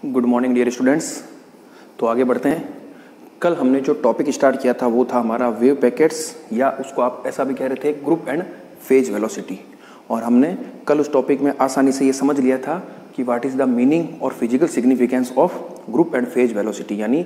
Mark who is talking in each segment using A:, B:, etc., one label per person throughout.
A: Good morning dear students. तो आगे बढ़ते हैं। कल हमने जो टॉपिक स्टार्ट किया था वो था हमारा वेव पैकेट्स, या उसको आप ऐसा भी कह रहे थे ग्रुप एंड फेज वेलोसिटी। और हमने कल उस टॉपिक में आसानी से ये समझ लिया था कि व्हाट इज़ द मीनिंग और physical significance of group and phase velocity, यानी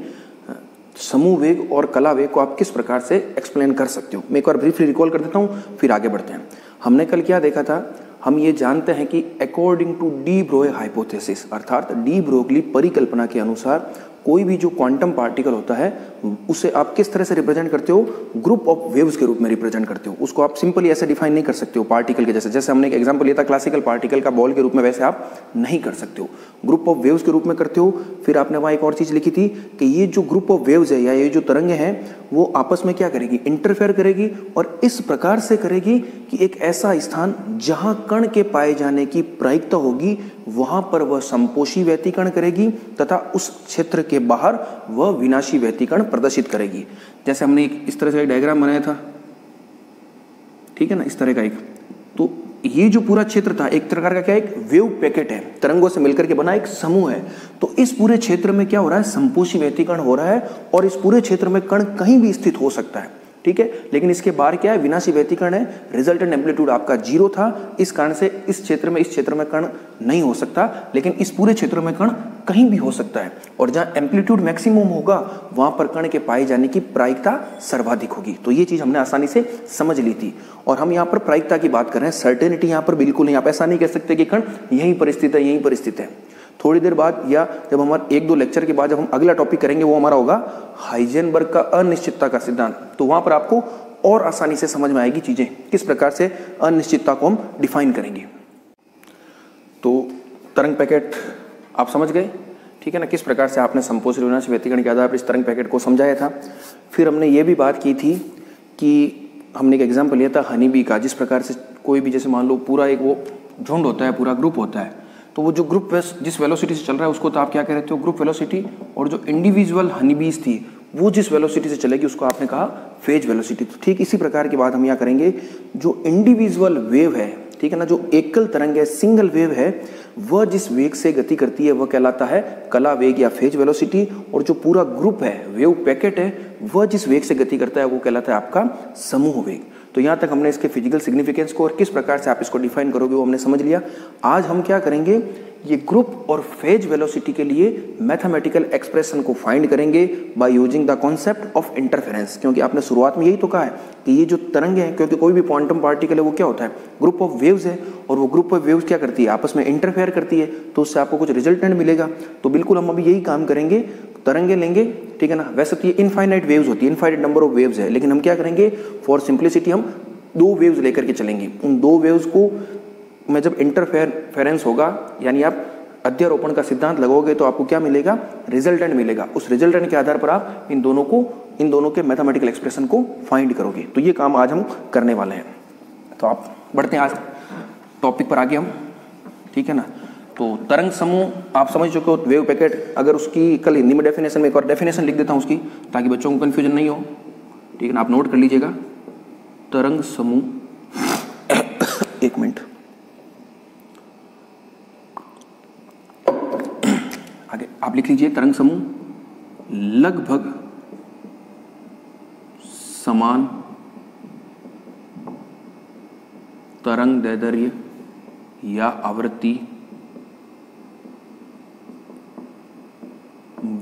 A: समूह वेग और कला वेग को आप किस प्रकार से एक्सप्लेन कर सकते हो। मैं एक बार ब्रीफली रिकॉल कर देता हूँ, फिर आगे बढ़ते हैं। हमने कल क्या देखा था, हम ये जानते हैं कि अकॉर्डिंग टू डी ब्रोग हाइपोथेसिस, अर्थात डी ब्रोगली परिकल्पना के अनुसार कोई भी जो क्वांटम पार्टिकल होता है उसे आप किस तरह से रिप्रेजेंट करते हो, ग्रुप ऑफ वेव्स के रूप में रिप्रेजेंट करते हो। उसको आप सिंपली ऐसे डिफाइन नहीं कर सकते हो पार्टिकल के जैसे। जैसे हमने एक एग्जांपल लिया था क्लासिकल पार्टिकल का बॉल के रूप में, वैसे आप नहीं कर सकते हो, ग्रुप ऑफ वेव्स के रूप में करते हो। फिर आपने वहाँ एक और चीज़ लिखी थी कि ये जो ग्रुप ऑफ वेव्स है या ये जो तरंगें हैं वो आपस में क्या करेगी, इंटरफेयर करेगी, और इस प्रकार से करेगी कि एक ऐसा स्थान जहाँ कण के पाए जाने की प्रायिकता होगी वहाँ पर वह संपोषी व्यतिकरण करेगी तथा उस क्षेत्र के बाहर वह विनाशी व्यतिकरण प्रदर्शित करेगी। जैसे हमने इस तरह से एक डायग्राम बनाया था, ठीक है ना, इस तरह का एक। तो ये जो पूरा क्षेत्र था एक प्रकार का क्या, एक वेव पैकेट है, तरंगों से मिलकर के बना एक समूह है। तो इस पूरे क्षेत्र में क्या हो रहा है, संपोषी व्यतिकरण हो रहा है, और इस पूरे क्षेत्र में कण कहीं भी स्थित हो सकता है, ठीक है। लेकिन इसके बाहर क्या है, विनाशी व्यतिकरण है। रिजल्टेंट एम्पलीट्यूड आपका 0 था, इस कारण से इस क्षेत्र में कण नहीं हो सकता, लेकिन इस पूरे क्षेत्र में कण कहीं भी हो सकता है। और जहां एम्पलीट्यूड मैक्सिमम होगा वहां पर कण के पाए जाने की प्रायिकता सर्वाधिक होगी। तो ये चीज हमने आसानी से समझ ली थी। और हम यहाँ पर प्रायिकता की बात कर रहे हैं, सर्टेनिटी यहाँ पर बिल्कुल नहीं। आप ऐसा नहीं कह सकते कि कण यहीं पर स्थित है, यहीं पर स्थित है। थोड़ी देर बाद या जब हमारे 1-2 लेक्चर के बाद जब हम अगला टॉपिक करेंगे वो हमारा होगा हाइजेनबर्ग का अनिश्चितता का सिद्धांत। तो वहां पर आपको और आसानी से समझ में आएगी चीजें, किस प्रकार से अनिश्चितता को हम डिफाइन करेंगे। तो तरंग पैकेट आप समझ गए, ठीक है ना, किस प्रकार से आपने संपोषी विनाशी व्यतिकरण के आधार पर इस तरंग पैकेट को समझाया था। फिर हमने ये भी बात की थी कि हमने एक एग्जाम्पल लिया था हनी बी का, जिस प्रकार से कोई भी, जैसे मान लो पूरा एक वो झुंड होता है, पूरा ग्रुप होता है, तो वो जो ग्रुप जिस वेलोसिटी से चल रहा है उसको तो आप क्या कह रहे हो, ग्रुप वेलोसिटी। और जो इंडिविजुअल हनीबीज थी वो जिस वेलोसिटी से चलेगी उसको आपने कहा फेज वेलोसिटी। तो ठीक इसी प्रकार की बात हम यहाँ करेंगे। जो इंडिविजुअल वेव है, ठीक है ना, जो एकल तरंग है, सिंगल वेव है, वह जिस वेग से गति करती है वह कहलाता है कला वेग या फेज वेलोसिटी। और जो पूरा ग्रुप है, वेव पैकेट है, वह जिस वेग से गति करता है वो कहलाता है आपका समूह वेग। तो यहाँ तक हमने इसके फिजिकल सिग्निफिकेंस को और किस प्रकार से आप इसको डिफाइन करोगे वो हमने समझ लिया। आज हम क्या करेंगे, ये ग्रुप और फेज वेलोसिटी के लिए मैथमेटिकल एक्सप्रेशन को फाइंड करेंगे by using the concept of interference. क्योंकि आपने शुरुआत में यही तो कहा है कि ये जो तरंग है, क्योंकि कोई भी क्वांटम पार्टिकल है वो क्या होता है, ग्रुप ऑफ वेव्स है, और वो ग्रुप ऑफ वेव्स क्या करती है, आपस में इंटरफेयर करती है, तो उससे आपको कुछ रिजल्टेंट मिलेगा। तो बिल्कुल हम अभी यही काम करेंगे, तरंगे लेंगे, ठीक है ना। वैसे तो ये इनफाइनाइट वेव्स होती है, इनफाइनाइट नंबर ऑफ वेव्स है, लेकिन हम क्या करेंगे, फॉर सिंप्लिसिटी हम 2 वेव्स लेकर के चलेंगे। उन 2 वेव्स को में जब इंटरफेरेंस होगा, यानी आप अध्यारोपण का सिद्धांत लगोगे, तो आपको क्या मिलेगा, रिजल्टेंट मिलेगा। उस रिजल्टेंट के आधार पर आप इन दोनों के मैथमेटिकल एक्सप्रेशन को फाइंड करोगे। तो ये काम आज हम करने वाले हैं। तो आप बढ़ते हैं आज टॉपिक पर आगे हम, ठीक है ना। तो तरंग समूह आप समझ चुके हो, वेव पैकेट। अगर उसकी कल हिंदी में डेफिनेशन में एक और डेफिनेशन लिख देता हूँ उसकी, ताकि बच्चों को कन्फ्यूजन नहीं हो, ठीक है ना, आप नोट कर लीजिएगा। तरंग समूह एक मिनट आगे आप लिख लीजिए। तरंग समूह लगभग समान तरंग दैर्ध्य या आवृत्ति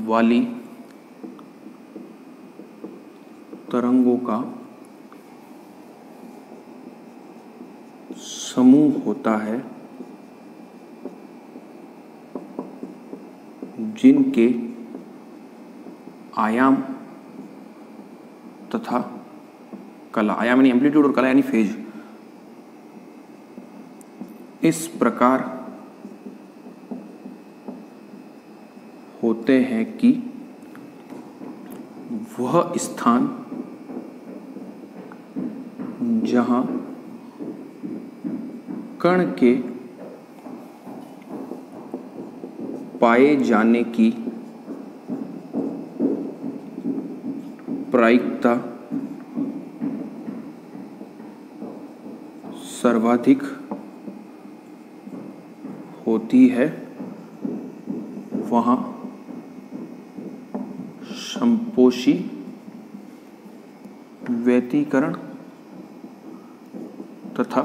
A: वाली तरंगों का समूह होता है जिनके आयाम तथा कला, आयाम यानी एम्पलीट्यूड और कला यानी फेज, इस प्रकार होते हैं कि वह स्थान जहां कण के पाए जाने की प्रायिकता सर्वाधिक होती है वहां संपोषी व्यतिकरण तथा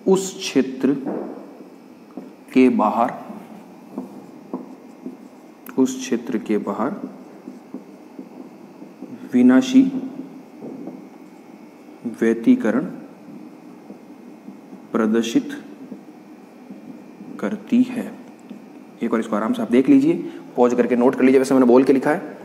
A: उस क्षेत्र के बाहर विनाशी व्यतिकरण प्रदर्शित करती है। एक बार इसको आराम से आप देख लीजिए, पॉज करके नोट कर लीजिए। वैसे मैंने बोल के लिखा है,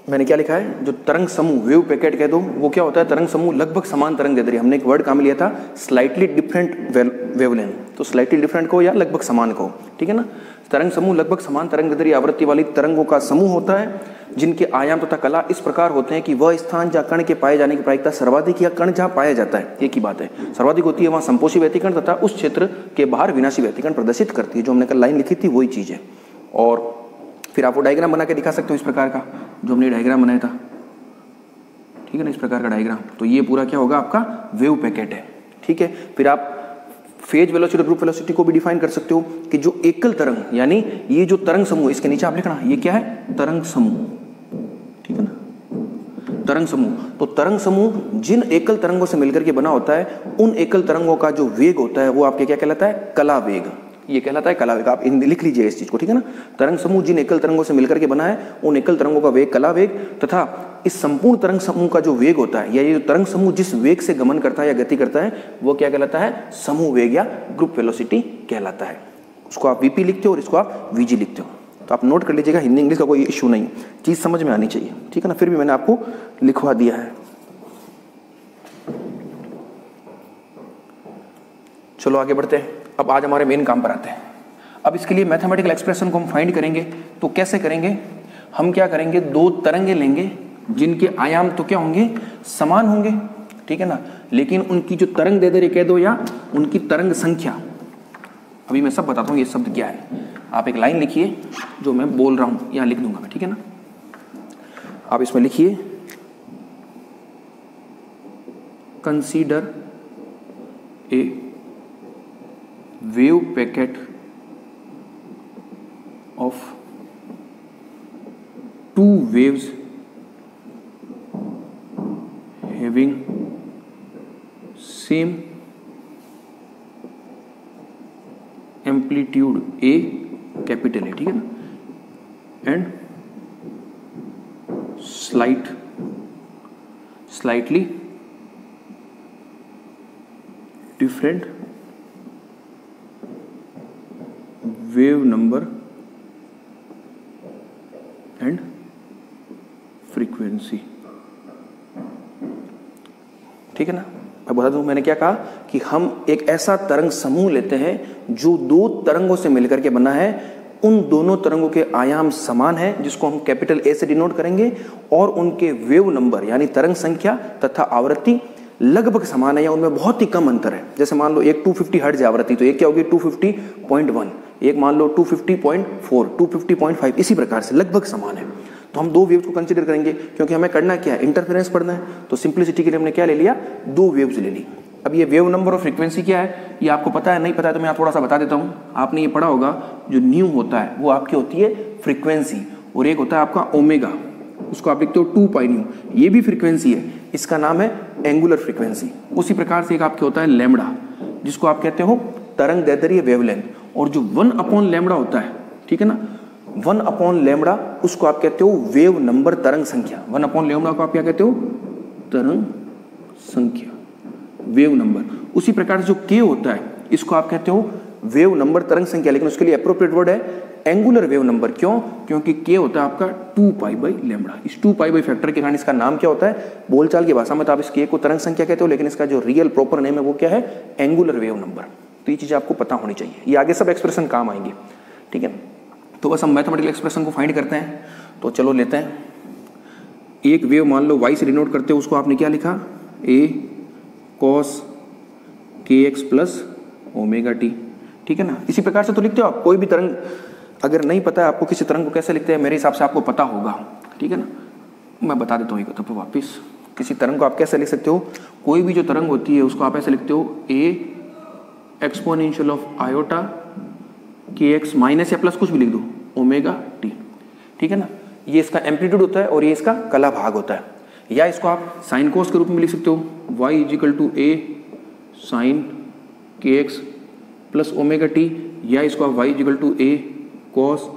A: मैंने क्या लिखा है, जो तरंग समूह वेव पैकेट कह दो वो क्या होता है, तरंग समूह लगभग समान तरंग दे रही है। हमने एक वर्ड काम लिया था स्लाइटली डिफरेंट वेवलेंथ, तो स्लाइटली डिफरेंट को या लगभग समान को, ठीक है ना। तरंग समूह लगभग समान तरंग दैर्ध्य आवृत्ति वाली तरंगों का समूह होता है जिनके आयाम तथा कला इस प्रकार होते हैं कि वह स्थान जहाँ कण के पाए जाने की प्रायिकता सर्वाधिक या कण जहाँ पाया जाता है, एक ही बात है, सर्वाधिक होती है वहाँ संपोषी व्यतिकरण तथा उस क्षेत्र के बाहर विनाशी व्यतिकरण प्रदर्शित करती है। जो हमने कल लाइन लिखी थी वही चीज है। और फिर आप वो डायग्राम बना के दिखा सकते हो इस प्रकार का, जो हमने डायग्राम बनाया था, ठीक है ना, इस प्रकार का डायग्राम। तो ये पूरा क्या होगा, आपका वेव पैकेट है, ठीक है। फिर आप फेज वेलोसिटी, ग्रुप वेलोसिटी को भी डिफाइन कर सकते हो कि जो एकल तरंग, यानी ये जो तरंग समूह, इसके नीचे आप लिखना ये क्या है, तरंग समूह, ठीक है ना, तरंग समूह। तो तरंग समूह जिन एकल तरंगों से मिलकर के बना होता है, उन एकल तरंगों का जो वेग होता है वो आपके क्या कहलाता है, कला वेग। ये कहलाता है कला वेग। आप लिख लीजिए इस चीज को, ठीक है ना। तरंग समूह जिन एकल तरंगों से मिलकर के बना है, उन एकल तरंगों का वेग कला वेग, तथा इस संपूर्ण तरंग समूह का जो वेग होता है, या ये जो तरंग समूह जिस वेग से गमन करता है या गति करता है, वो क्या कहलाता है, समूह वेग या ग्रुप वेलोसिटी कहलाता है। उसको आप वीपी लिखते हो और इसको आप वीजी लिखते हो। तो आप नोट कर लीजिएगा, हिंदी इंग्लिश का कोई इशू नहीं, चीज समझ में आनी चाहिए, ठीक है ना। फिर भी मैंने आपको लिखवा दिया है। चलो आगे बढ़ते हैं। अब आज हमारे मेन काम पर आते हैं। अब इसके लिए मैथमेटिकल एक्सप्रेशन को हम फाइंड करेंगे। तो कैसे करेंगे, हम क्या करेंगे, दो तरंगे लेंगे जिनके आयाम तो क्या होंगे, समान होंगे, ठीक है ना, लेकिन उनकी जो तरंग दैर्ध्य कह दो या उनकी तरंग संख्या, अभी मैं सब बताता हूँ ये शब्द क्या है। आप एक लाइन लिखिए जो मैं बोल रहा हूँ, यहाँ लिख दूंगा मैं, ठीक है ना। आप इसमें लिखिए, consider a wave packet of two waves having same amplitude A, capital A, ठीक है ना, and slightly different wave number and frequency, ठीक है ना। मैं बता दूं, मैंने क्या कहा कि हम एक ऐसा तरंग समूह लेते हैं जो दो तरंगों से मिलकर के बना है, उन दोनों तरंगों के आयाम समान है, जिसको हम कैपिटल ए से डिनोट करेंगे, और उनके वेव नंबर यानी तरंग संख्या तथा आवृत्ति लगभग समान है या उनमें बहुत ही कम अंतर है। जैसे मान लो एक 250 हर्ट्ज आवृत्ति, तो एक क्या होगी 250.1, एक मान लो 250.4, 250.5, इसी प्रकार से लगभग समान है। तो हम दो वेव्स को कंसीडर करेंगे, क्योंकि हमें करना क्या है, इंटरफेरेंस पढ़ना है। तो सिंप्लिसिटी के लिए हमने क्या ले लिया, दो वेव्स ले ली। अब ये वेव नंबर और फ्रीक्वेंसी क्या है, ये आपको पता है, नहीं पता है तो मैं थोड़ा सा बता देता हूँ। आपने ये पढ़ा होगा, जो न्यू होता है वो आपकी होती है फ्रीक्वेंसी, और एक होता है आपका ओमेगा, उसको आप लिखते हो 2 पाई न्यू, ये भी फ्रीक्वेंसी है, इसका नाम है एंगुलर फ्रीक्वेंसी। उसी प्रकार से एक आपके होता है लैम्बडा, जिसको आप कहते हो तरंग दैर्ध्य वेवलेंथ, और जो 1 लैम्बडा होता है, ठीक है ना, 1 लैम्बडा, उसको आप कहते हो वेव नंबर तरंग संख्या। 1 लैम्बडा को आप क्या कहते हो, तरंग संख्या, वेव नंबर। उसी प्रकार से जो के होता है, इसको आप कहते हो वेव नंबर तरंग संख्या, लेकिन उसके लिए अप्रोप्रिएट वर्ड है एंगुलर वेव नंबर। क्यों, क्योंकि के होता है आपका 2 पाई बाई लैम्बडा। इस 2 पाई बाई फैक्टर के कारण इसका नाम क्या होता है, बोलचाल की भाषा में तो आप इस के को तरंग संख्या कहते हो, लेकिन इसका जो रियल प्रॉपर नेम है वो क्या है, एंगुलर वेव नंबर। तो ये चीज आपको पता होनी चाहिए, ये आगे सब एक्सप्रेशन काम आएंगे, ठीक है। तो बस हम मैथमेटिकल एक्सप्रेशन को फाइंड करते हैं। तो चलो लेते हैं, एक वेव मान लो y से डिनोट करते हो, उसको आपने क्या लिखा, a cos kx plus omega T, ठीक है ना। इसी प्रकार से तो लिखते हो आप। कोई भी तरंग अगर नहीं पता है आपको किसी तरंग को कैसे लिखते हैं, मेरे हिसाब से आपको पता होगा, ठीक है ना। मैं बता देता हूँ एक दफा वापिस, किसी तरंग को आप कैसे लिख सकते हो, कोई भी जो तरंग होती है उसको आप ऐसे लिखते हो, ए exponential of iota K X minus या प्लस कुछ भी लिख दो ओमेगा टी, ठीक है ना। ये इसका एम्पलीट्यूड होता है और ये इसका कला भाग होता है, या इसको आप साइन कोस के रूप में लिख सकते हो, y is equal to A sine K x plus omega T, या इसको आप y is equal to A cos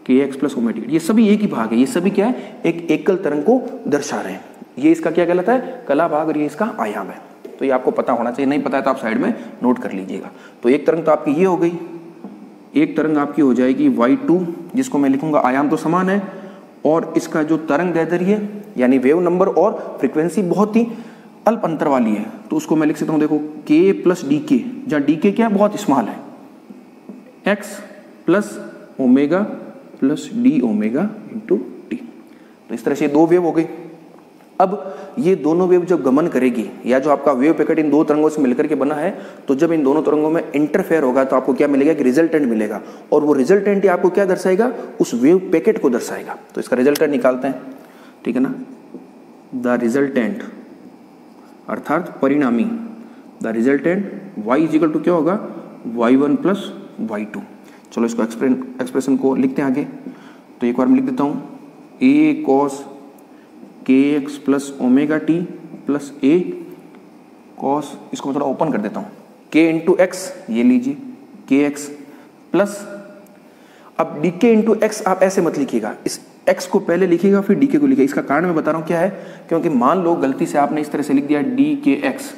A: के एक्स प्लस ओमेगा टी। ये सभी एक ही भाग है, ये सभी क्या है, एक एकल तरंग को दर्शा रहे हैं। ये इसका क्या कहलाता है, कला भाग, और ये इसका आयाम है। तो ये आपको पता होना चाहिए, नहीं पता है तो आप साइड में नोट कर लीजिएगा। तो एक तरंग तो आपकी ये हो गई, एक तरंग आपकी हो जाएगी y2, जिसको मैं लिखूंगा आयाम तो समान है, और इसका जो तरंग दैर्ध्य यानी वेव नंबर और फ्रीक्वेंसी बहुत ही अल्प अंतर वाली है, तो उसको मैं लिख सकता हूँ, देखो k प्लस डी के, जहाँ डी के क्या बहुत स्मॉल है, x plus omega plus D omega into T. तो इस तरह से दो वेव हो गई। अब ये दोनों वेव जब गमन करेगी, या जो आपका वेव पैकेट इन दो तरंगों से मिलकर के बना है, तो जब इन दोनों तरंगों में इंटरफेयर होगा तो आपको क्या मिलेगा, कि रिजल्टेंट मिलेगा, और वो रिजल्टेंट ही आपको क्या दर्शाएगा, उस वेव पैकेट को दर्शाएगा। तो इसका रिजल्टेंट निकालते हैं, ठीक है ना। द रिजल्टेंट अर्थात परिणामी, the resultant y is equal to क्या होगा, y1 प्लस y2। चलो इसको एक्सप्रेशन को लिखते हैं आगे। तो एक बार मैं लिख देता हूँ, a कॉस के x plus omega t plus a cos, इसको मैं थोड़ा ओपन कर देता हूँ, के इंटू एक्स, ये लीजिए के एक्स प्लस, अब डी के इंटू एक्स आप ऐसे मत लिखिएगा, इस एक्स को पहले लिखिएगा फिर डी के को लिखिएगा। इसका कारण मैं बता रहा हूँ क्या है, क्योंकि मान लो गलती से आपने इस तरह से लिख दिया डी के एक्स,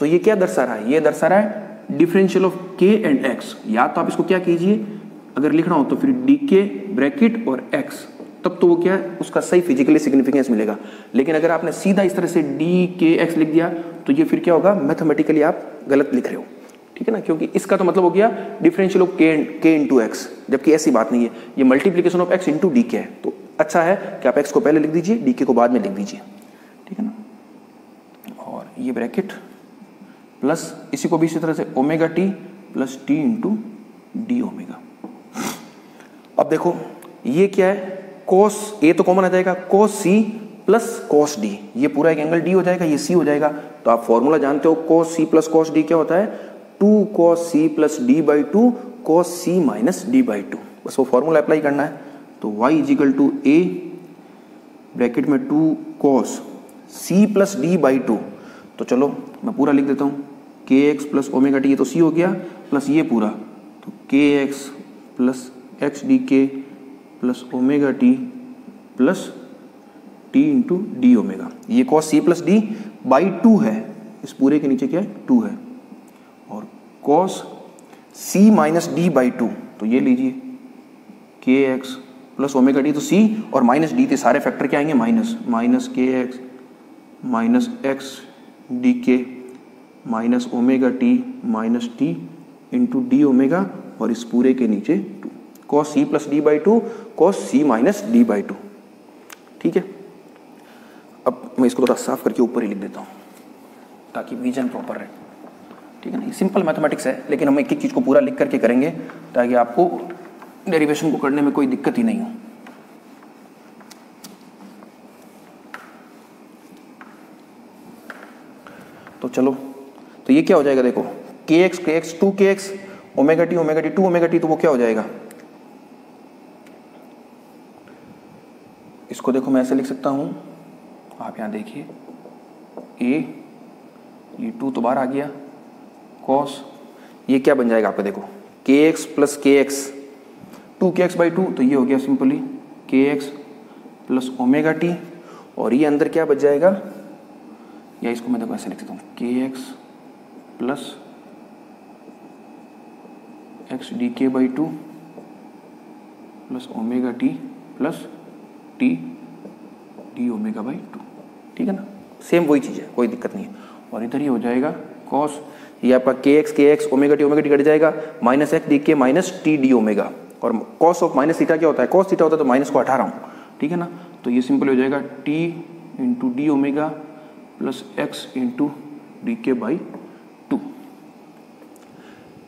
A: तो ये क्या दर्शा रहा है, ये दर्शा रहा है डिफरेंशियल ऑफ के एंड एक्स। या तो आप इसको क्या कीजिए, अगर लिखना हो तो फिर डी के ब्रैकेट और एक्स, तब तो वो क्या है, उसका सही फिजिकली सिग्निफिकेंस मिलेगा। लेकिन अगर आपने सीधा इस तरह से डी के एक्स लिख दिया तो ये फिर क्या होगा, मैथमेटिकली आप गलत लिख रहे हो, ठीक है ना, क्योंकि इसका तो मतलब हो गया डिफरेंशियल ऑफ के इंटू एक्स, जबकि ऐसी बात नहीं है, ये multiplication of x into D के है। तो अच्छा है कि आप एक्स को पहले लिख दीजिए, डी के को बाद में लिख दीजिए, ठीक है ना। और ये ब्रैकेट प्लस इसी को भी इसी तरह से omega t plus t into D omega. अब देखो ये क्या है, कोस ए तो कॉमन आ जाएगा, कोस सी प्लस कोस डी, ये पूरा एक एंगल डी हो जाएगा, ये सी हो जाएगा। तो आप फॉर्मूला जानते हो, कोस सी प्लस कोस डी क्या होता है, 2 cos c plus D by 2 cos c minus D by 2, बस वो फॉर्मूला अप्लाई करना है। तो y is equal to a bracket में 2 cos c plus D by 2, तो चलो मैं पूरा लिख देता हूँ, के एक्स प्लस ओमेगा टी, ये तो सी हो गया, प्लस ये पूरा, तो k x plus x D k plus omega t plus t into D omega. ये cos C plus D by 2 है, इस पूरे के नीचे क्या है 2 है, और cos C minus D by 2, तो ये लीजिए के एक्स प्लस ओमेगा टी, तो सी और माइनस डी थे, सारे फैक्टर क्या आएंगे minus, minus K X minus X D K minus omega T minus T into D omega, और इस पूरे के नीचे 2 cos C plus D by 2 cos C minus D by 2, ठीक है। अब मैं इसको थोड़ा साफ करके ऊपर ही लिख देता हूँ ताकि विजन प्रॉपर रहे, ठीक है ना। ये सिंपल मैथमेटिक्स है, लेकिन हम एक एक चीज़ को पूरा लिख करके करेंगे ताकि आपको डेरिवेशन को करने में कोई दिक्कत ही नहीं हो। तो चलो, तो ये क्या हो जाएगा, देखो के एक्स 2 के x omega T 2 omega T, तो वो क्या हो जाएगा, इसको देखो मैं ऐसे लिख सकता हूँ, आप यहाँ देखिए ए, ये 2 तो बाहर आ गया, कॉस ये क्या बन जाएगा आपका, देखो के एक्स प्लस के एक्स 2 के एक्स बाई 2, तो ये हो गया सिंपली के एक्स प्लस ओमेगा टी, और ये अंदर क्या बच जाएगा, या इसको मैं देखो ऐसे लिख सकता हूँ के एक्स प्लस एक्स डी के by 2 plus omega t plus T D omega by 2, ठीक है ना। सेम वही चीज़ है, कोई दिक्कत नहीं है। और इधर ही हो जाएगा कॉस, ये आपका के एक्स ओमेगा टी कट जाएगा, minus X D K minus T D omega, और कॉस ऑफ माइनस थीटा क्या होता है, कॉस थीटा होता है, तो माइनस को हटा रहा हूँ, ठीक है ना। तो ये सिंपल हो जाएगा T into D omega plus x into D के बाई 2,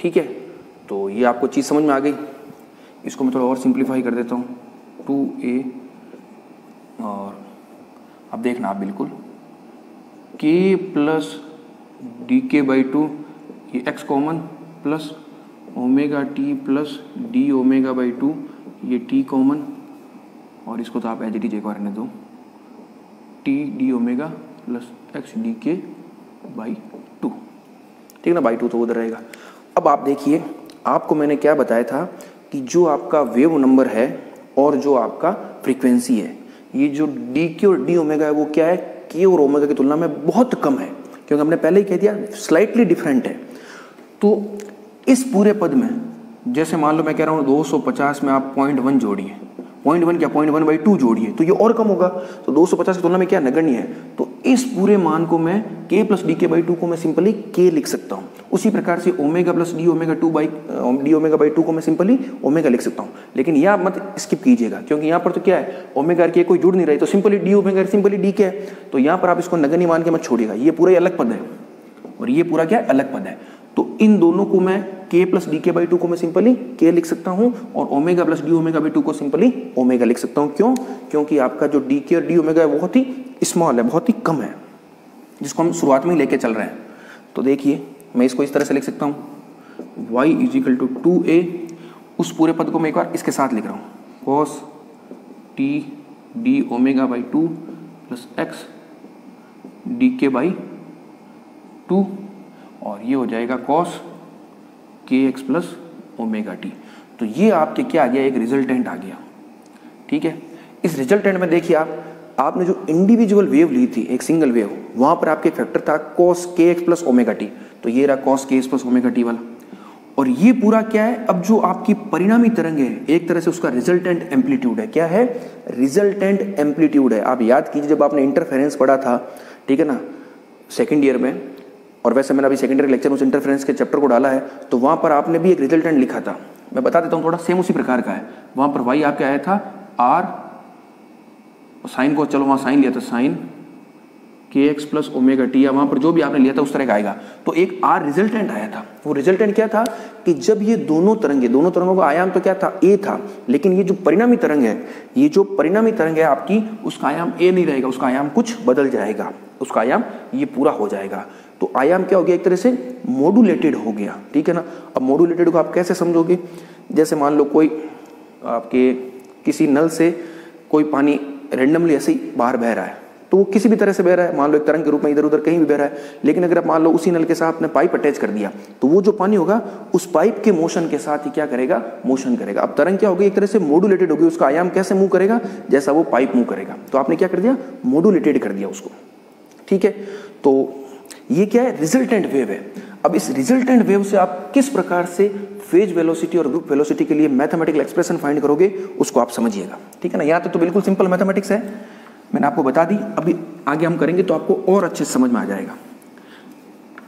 A: ठीक है। तो ये आपको चीज़ समझ में आ गई। इसको मैं थोड़ा और सिंप्लीफाई कर देता हूँ, 2a, और अब देखना आप बिल्कुल k प्लस डी के बाई 2, ये x common, plus omega t plus D omega by 2, ये टी कॉमन, और इसको तो आप एज इट इज एक बार रहने दो, T D omega plus x D के बाई 2, ठीक है ना, बाई 2 तो उधर रहेगा। अब आप देखिए, आपको मैंने क्या बताया था कि जो आपका वेव नंबर है और जो आपका फ्रीक्वेंसी है, ये जो डी के और डी ओमेगा है वो क्या है, के और ओमेगा की तुलना में बहुत कम है, क्योंकि हमने पहले ही कह दिया स्लाइटली डिफरेंट है। तो इस पूरे पद में जैसे मान लो मैं कह रहा हूँ 250 में आप 0.1 जोड़िए, 0.1 क्या 0.1/2 जोड़िए, तो ये और कम होगा, तो 250 की तुलना में क्या नगण्य है। तो इस पूरे मान को मैं k प्लस डी के बाई 2 को मैं सिंपली k लिख सकता हूँ। उसी प्रकार से omega plus D omega by 2 को मैं सिंपली ओमेगा लिख सकता हूँ। लेकिन यहाँ मत स्किप कीजिएगा, क्योंकि यहाँ पर तो क्या है, ओमेगा के कोई जुड़ नहीं रही, तो simply D omega simply D के है, तो यहाँ पर आप इसको नगण्य मान के मत छोड़िएगा, ये पूरा अलग पद है और ये पूरा क्या है, अलग पद है। तो इन दोनों को मैं k प्लस डी के बाई 2 को मैं सिंपली k लिख सकता हूं और omega plus D omega by 2 को सिंपली ओमेगा लिख सकता हूं। क्यों? क्योंकि आपका जो डी के और डी ओमेगा है बहुत ही स्मॉल है, बहुत ही कम है, जिसको हम शुरुआत में ही लेके चल रहे हैं। तो देखिए मैं इसको इस तरह से लिख सकता हूं, y इजिकल टू 2a, उस पूरे पद को मैं एक बार इसके साथ लिख रहा हूं, cos t D omega by 2 plus x D के बाई 2, और ये हो जाएगा cos kx plus omega T. तो ये आपके क्या आ गया, एक रिजल्टेंट आ गया, ठीक है। इस रिजल्टेंट में देखिए आपने जो इंडिविजुअल वेव ली थी, एक सिंगल वेव, वहां पर आपके फैक्टर था cos kx plus omega T, तो ये रहा cos kx plus omega T वाला। और ये पूरा क्या है, अब जो आपकी परिणामी तरंग है, एक तरह से उसका रिजल्टेंट एम्पलीट्यूड है। क्या है? रिजल्टेंट एम्पलीट्यूड है। आप याद कीजिए जब आपने इंटरफेरेंस पढ़ा था, ठीक है ना, सेकेंड ईयर में, और वैसे मैंने अभी सेकेंडरी लेक्चर में उस इंटरफेरेंस के चैप्टर को डाला है, तो वहाँ पर आपने भी एक रिजल्टेंट लिखा था, मैं बता देता हूँ, थोड़ा सेम उसी प्रकार का है। वहाँ पर y आपके आया था r, साइन को चलो वहाँ साइन लिया था, sine kx plus omega T, या वहाँ पर जो भी आपने लिया था उस तरह का आएगा। तो एक r रिजल्टेंट आया था। वो रिजल्टेंट क्या था कि जब ये दोनों तरंगों का आयाम तो क्या था, a था, लेकिन ये जो परिणामी तरंग है, आपकी, उसका आयाम a नहीं रहेगा, उसका आयाम कुछ बदल जाएगा, उसका आयाम ये पूरा हो जाएगा। तो आयाम क्या हो गया, एक तरह से मॉड्यूलेटेड हो गया, ठीक है ना। अब मॉड्यूलेटेड को आप कैसे समझोगे, जैसे मान लो कोई आपके किसी नल से कोई पानी रेंडमली ऐसे ही बाहर बह रहा है, तो वो किसी भी तरह से बह रहा है, मान लो एक तरंग के रूप में इधर उधर कहीं भी बह रहा है, लेकिन अगर आप मान लो उसी नल के साथ आपने पाइप अटैच कर दिया, तो वो जो पानी होगा उस पाइप के मोशन के साथ ही क्या करेगा, मोशन करेगा। अब तरंग क्या होगी, एक तरह से मॉड्यूलेटेड होगी, उसका आयाम कैसे मूव करेगा, जैसा वो पाइप मूव करेगा। तो आपने क्या कर दिया, मॉड्यूलेटेड कर दिया उसको, ठीक है। तो ये क्या है, रिजल्टेंट वेव है। अब इस रिजल्टेंट वेव से आप किस प्रकार से फेज वेलोसिटी और ग्रुप वेलोसिटी के लिए मैथमेटिकल एक्सप्रेशन फाइंड करोगे, उसको आप समझिएगा, ठीक है ना। यहाँ तो बिल्कुल सिंपल मैथमेटिक्स है, मैंने आपको बता दी, अभी आगे हम करेंगे तो आपको और अच्छे से समझ में आ जाएगा।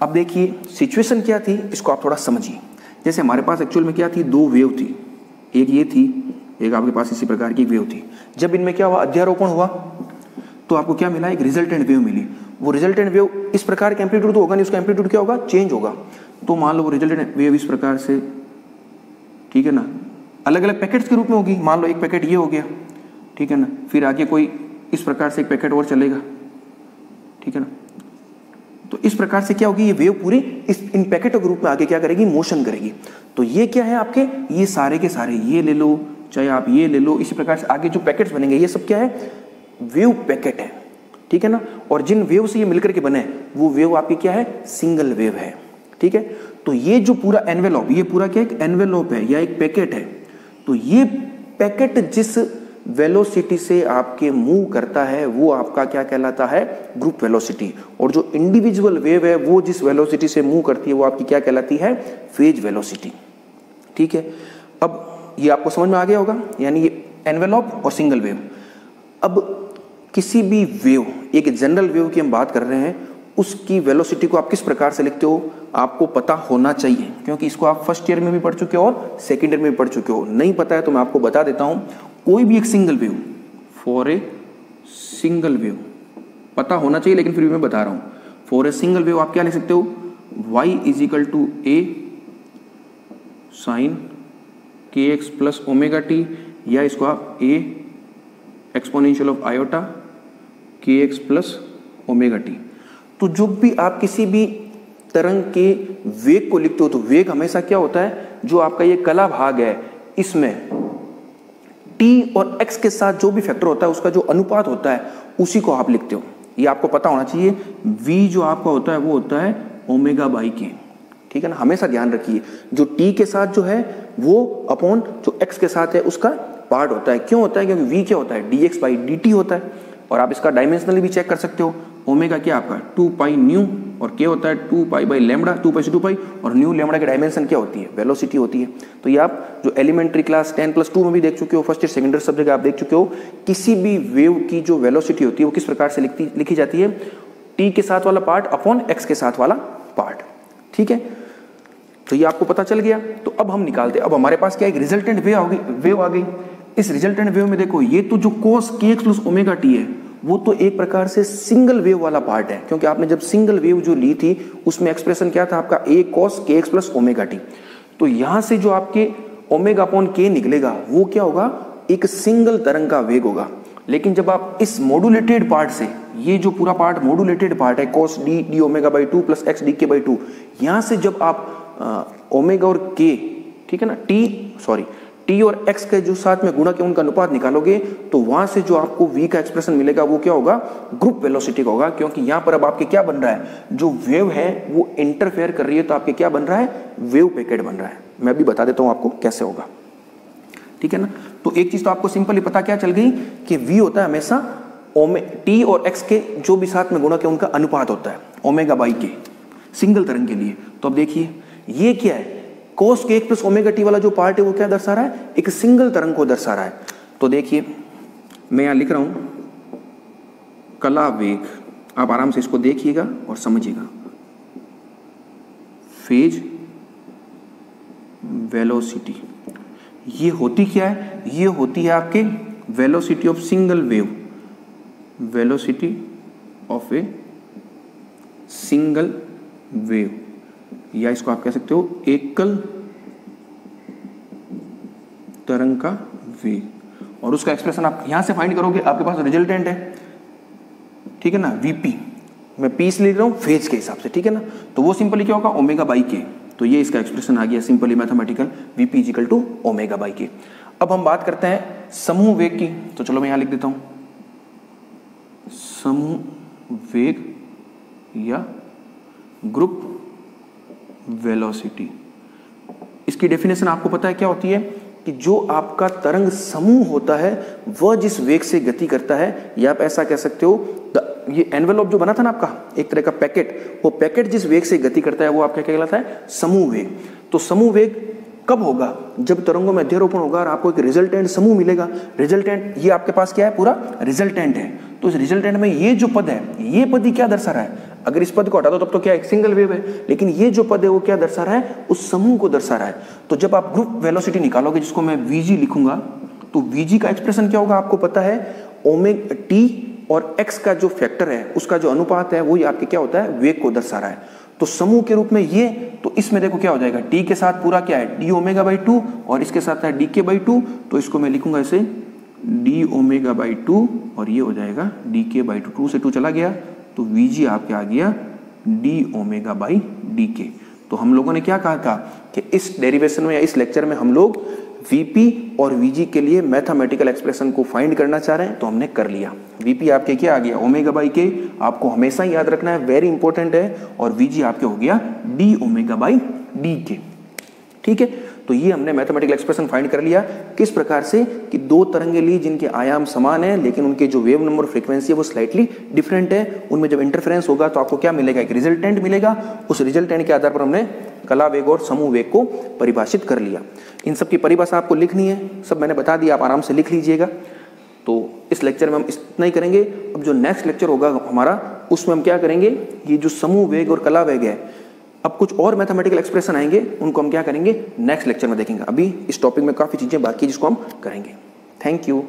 A: अब देखिए सिचुएशन क्या थी, इसको आप थोड़ा समझिए। जैसे हमारे पास एक्चुअल में क्या थी, दो वेव थी, एक ये थी, एक आपके पास इसी प्रकार की एक वेव थी। जब इनमें क्या हुआ, अध्यारोपण हुआ, तो आपको क्या मिला, एक रिजल्टेंट वेव मिली। वो रिजल्टेंट वेव इस प्रकार का एम्पलीट्यूड तो होगा नहीं, उसका एम्पलीट्यूड क्या होगा, चेंज होगा। तो मान लो वो रिजल्टेंट वेव इस प्रकार से, ठीक है ना, अलग अलग पैकेट्स के रूप में होगी। मान लो एक पैकेट ये हो गया, ठीक है ना, फिर आगे कोई इस प्रकार से एक पैकेट और चलेगा, ठीक है ना। तो इस प्रकार से क्या होगी, ये वेव पूरी इन पैकेटों के रूप में आगे क्या करेगी, मोशन करेगी। तो ये क्या है आपके, ये सारे के सारे, ये ले लो चाहे आप ये ले लो, इसी प्रकार से आगे जो पैकेट्स बनेंगे ये सब क्या है, वेव पैकेट है, ठीक है ना। और जिन वेव से ये मिलकर के बने वो वेव आपकी क्या है, सिंगल वेव है, ठीक है। तो ये जो पूरा एनवेलॉप, ये पूरा क्या एक एनवेलॉप है या एक पैकेट है। तो ये पैकेट जिस वेलोसिटी से आपके मूव करता है वो आपका क्या कहलाता है, ग्रुप वेलोसिटी। और जो इंडिविजुअल वेव है वो जिस वेलोसिटी से मूव करती है वो आपकी क्या कहलाती है, फेज वेलोसिटी, ठीक है। अब ये आपको समझ में आ गया होगा, यानी ये एनवेलॉप और सिंगल वेव। अब किसी भी वेव, एक जनरल वेव की हम बात कर रहे हैं, उसकी वेलोसिटी को आप किस प्रकार से लिखते हो आपको पता होना चाहिए, क्योंकि इसको आप फर्स्ट ईयर में भी पढ़ चुके हो और सेकेंड ईयर में भी पढ़ चुके हो। नहीं पता है तो मैं आपको बता देता हूं, कोई भी एक single wave, for a single wave पता होना चाहिए, लेकिन फिर भी मैं बता रहा हूं। फॉर ए सिंगल वेव आप क्या लिख सकते हो, y is equal to A sine K x plus omega T, या इसको आप A exponential of iota K x plus omega T. तो जो भी आप किसी भी तरंग के वेग को लिखते हो तो वेग हमेशा क्या होता है, जो आपका ये कला भाग है इसमें t और x के साथ जो भी फैक्टर होता है उसका जो अनुपात होता है उसी को आप लिखते हो। ये आपको पता होना चाहिए। v जो आपका होता है वो होता है ओमेगा बाई के, ठीक है ना, हमेशा ध्यान रखिए। जो t के साथ जो है वो अपॉन जो x के साथ है उसका पार्ट होता है। क्यों होता है? क्योंकि v क्या होता है, dx बाई dt होता है। और आप इसका डायमेंशनली भी चेक कर सकते हो। ओमेगा क्या आपका 2 पाई न्यू और k होता है 2 पाई बाई लैम्बडा, 2 पाई से 2 पाई, और न्यू लैम्बडा की डायमेंशन क्या होती है, वेलोसिटी होती है। तो ये आप जो एलिमेंट्री क्लास 10+2 में भी देख चुके हो, फर्स्ट ईयर सेकेंड ईयर सब जगह आप देख चुके हो। किसी भी वेव की जो वेलोसिटी होती है वो किस प्रकार से लिखी जाती है, t के साथ वाला पार्ट अपॉन x के साथ वाला पार्ट, ठीक है। तो ये आपको पता चल गया। तो अब हम निकालते हैं, अब हमारे पास क्या एक रिजल्टेंट वेव आ गई। इस रिजल्टेंट वेव में देखो ये तो जो cos kx plus omega t है वो तो एक प्रकार से सिंगल वेव वाला पार्ट है, क्योंकि आपने जब सिंगल वेव जो ली थी उसमें एक्सप्रेशन क्या था आपका a cos kx plus omega t। तो यहां से जो आपके ओमेगा अपॉन k निकलेगा वो क्या होगा, एक सिंगल तरंग का वेग होगा। लेकिन जब आप इस मॉड्यूलेटेड पार्ट से, ये जो पूरा पार्ट मॉड्यूलेटेड पार्ट है cos d omega by 2 plus x dk by 2, यहां से जब आप ओमेगा और k, ठीक है ना, t और x के जो साथ में गुणा के उनका अनुपात निकालोगे तो वहां से जो आपको v का एक्सप्रेशन मिलेगा वो क्या होगा, ग्रुप वेलोसिटी का होगा। क्योंकि यहां पर अब आपके क्या बन रहा है, जो वेव है वो इंटरफेयर कर रही है तो आपके क्या बन रहा है, वेव पैकेट बन रहा है। मैं भी बता देता हूं आपको कैसे होगा, ठीक है ना। तो एक चीज तो आपको सिंपली पता क्या चल गई कि v होता है हमेशा t और x के जो भी साथ में गुणा के उनका अनुपात होता है ओमेगा बाई के, सिंगल तरंग के लिए। तो अब देखिए ये क्या है, cos kx plus omega t वाला जो पार्ट है वो क्या दर्शा रहा है, एक सिंगल तरंग को दर्शा रहा है। तो देखिए मैं यहां लिख रहा हूं कला वेग, आप आराम से इसको देखिएगा और समझिएगा। फेज वेलोसिटी ये होती क्या है, ये होती है आपके velocity of single wave, velocity of a single wave, या इसको आप कह सकते हो एकल तरंग का वेग। और उसका एक्सप्रेशन आप यहां से फाइंड करोगे, आपके पास रिजल्टेंट है, ठीक है ना, वीपी, मैं पी से लिख रहा हूं फेज के हिसाब से, ठीक है ना। तो वो सिंपली क्या होगा, ओमेगा बाई के। तो ये इसका एक्सप्रेशन आ गया simply mathematical, VP equal to omega by K. अब हम बात करते हैं समूह वेग की। तो चलो मैं यहां लिख देता हूं समूह वेग या ग्रुप वेलोसिटी। इसकी डेफिनेशन आपको पता है क्या होती है, कि जो आपका तरंग समूह होता है वह जिस वेग से गति करता है, या आप ऐसा कह सकते हो ये एनवेलप जो बना था ना आपका, एक तरह का पैकेट, वो पैकेट जिस वेग से गति करता है वो आपका क्या कहलाता है, समूह वेग। तो समूह वेग कब होगा, जब तरंगों में अध्यारोपण होगा और आपको एक रिजल्टेंट समूह मिलेगा। रिजल्टेंट ये आपके पास क्या है, पूरा रिजल्टेंट है। तो इस रिजल्टेंट में ये जो पद है, ये पद ही क्या दर्शा रहा है, अगर इस पद को हटा दो तब तो क्या एक सिंगल वेव है, लेकिन ये जो पद है वो क्या दर्शा रहा है, उस समूह को दर्शा रहा है। तो जब आप ग्रुप वेलोसिटी निकालोगे, जिसको मैं वीजी लिखूंगा, तो वीजी का एक्सप्रेशन क्या होगा आपको पता है, ओमेगा टी और एक्स का जो फैक्टर है उसका जो अनुपात है वही आपके क्या होता है, वेग को दर्शा रहा है। तो समूह के रूप में ये, तो इसमें देखो क्या हो जाएगा, टी के साथ पूरा क्या है, डी ओमेगा बाई 2, और इसके साथ है डी के बाई 2, तो इसको मैं लिखूंगा ऐसे डी ओमेगा बाई 2, और ये हो जाएगा डी के बाई 2, 2 से 2 चला गया, तो वीजी आपके आ गया डी ओमेगा बाई डी के। तो हम लोगों ने क्या कहा था कि इस डेरिवेशन में या इस लेक्चर में हम लोग वीपी और वीजी के लिए मैथमेटिकल एक्सप्रेशन को फाइंड करना चाह रहे हैं, तो हमने कर लिया। वीपी आपके क्या आ गया, ओमेगा बाई के, आपको हमेशा याद रखना है, वेरी इंपॉर्टेंट है। और वीजी आपके हो गया डी ओमेगा बाई डी के, ठीक है। तो ये हमने मैथमेटिकल एक्सप्रेशन फाइंड कर लिया। किस प्रकार से, कि दो तरंगें ली जिनके आयाम समान है लेकिन उनके जो वेव नंबर फ्रीक्वेंसी है वो स्लाइटली डिफरेंट है। उनमें जब इंटरफेरेंस होगा तो आपको क्या मिलेगा, एक रिजल्टेंट मिलेगा। उस रिजल्टेंट के आधार पर हमने कला वेग और समूह वेग को परिभाषित कर लिया। इन सब की परिभाषा आपको लिखनी है, सब मैंने बता दिया, आप आराम से लिख लीजिएगा। तो इस लेक्चर में हम इतना ही करेंगे। अब जो नेक्स्ट लेक्चर होगा हमारा, उसमें हम क्या करेंगे, ये जो समूह वेग और कला वेग है, अब कुछ और मैथमेटिकल एक्सप्रेशन आएंगे, उनको हम क्या करेंगे, नेक्स्ट लेक्चर में देखेंगे। अभी इस टॉपिक में काफ़ी चीज़ें बाकी जिसको हम करेंगे। Thank you.